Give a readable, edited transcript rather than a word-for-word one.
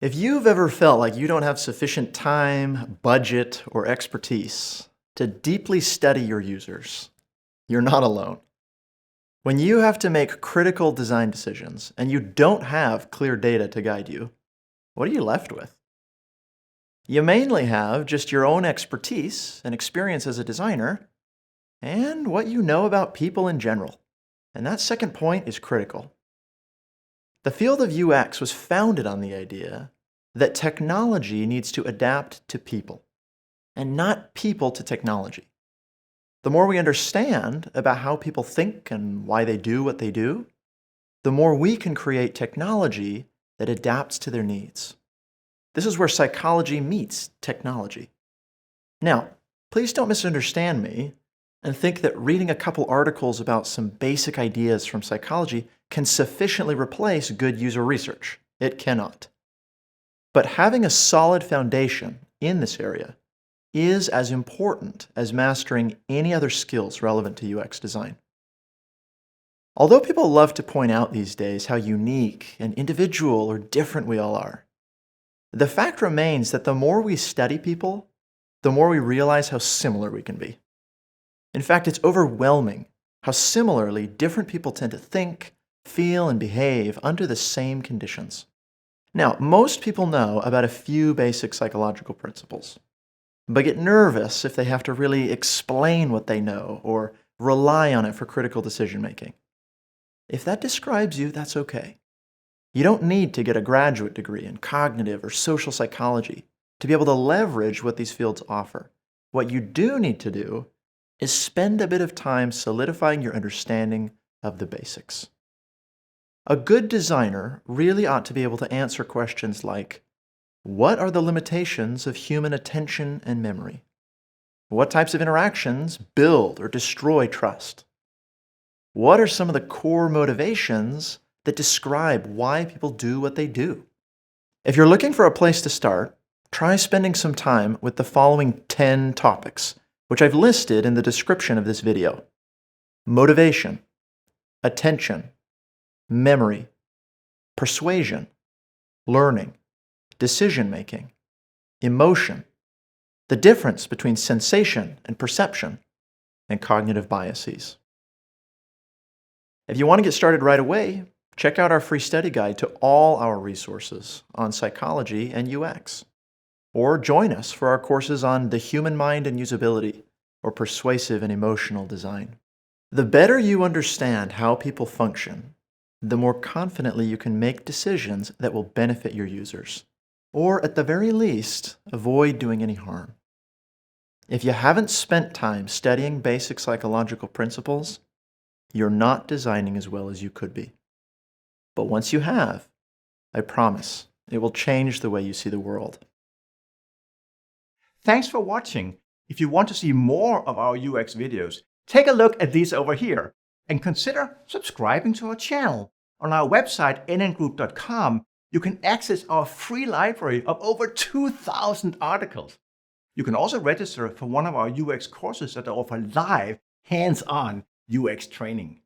If you've ever felt like you don't have sufficient time, budget, or expertise to deeply study your users, you're not alone. When you have to make critical design decisions and you don't have clear data to guide you, what are you left with? You mainly have just your own expertise and experience as a designer and what you know about people in general. And that second point is critical. The field of UX was founded on the idea that technology needs to adapt to people, and not people to technology. The more we understand about how people think and why they do what they do, the more we can create technology that adapts to their needs. This is where psychology meets technology. Now, please don't misunderstand me and think that reading a couple articles about some basic ideas from psychology can sufficiently replace good user research. It cannot. But having a solid foundation in this area is as important as mastering any other skills relevant to UX design. Although people love to point out these days how unique and individual or different we all are, the fact remains that the more we study people, the more we realize how similar we can be. In fact, it's overwhelming how similarly different people tend to think, feel, and behave under the same conditions. Now, most people know about a few basic psychological principles, but get nervous if they have to really explain what they know or rely on it for critical decision-making. If that describes you, that's okay. You don't need to get a graduate degree in cognitive or social psychology to be able to leverage what these fields offer. What you do need to do is spend a bit of time solidifying your understanding of the basics. A good designer really ought to be able to answer questions like, what are the limitations of human attention and memory? What types of interactions build or destroy trust? What are some of the core motivations that describe why people do what they do? If you're looking for a place to start, try spending some time with the following 10 topics, which I've listed in the description of this video. Motivation, attention, memory, persuasion, learning, decision-making, emotion, the difference between sensation and perception, and cognitive biases. If you want to get started right away, check out our free study guide to all our resources on psychology and UX. Or join us for our courses on the human mind and usability, or persuasive and emotional design. The better you understand how people function, the more confidently you can make decisions that will benefit your users, or at the very least, avoid doing any harm. If you haven't spent time studying basic psychological principles, you're not designing as well as you could be. But once you have, I promise, it will change the way you see the world. Thanks for watching. If you want to see more of our UX videos, take a look at these over here and consider subscribing to our channel. On our website, nngroup.com, you can access our free library of over 2,000 articles. You can also register for one of our UX courses that offer live, hands-on UX training.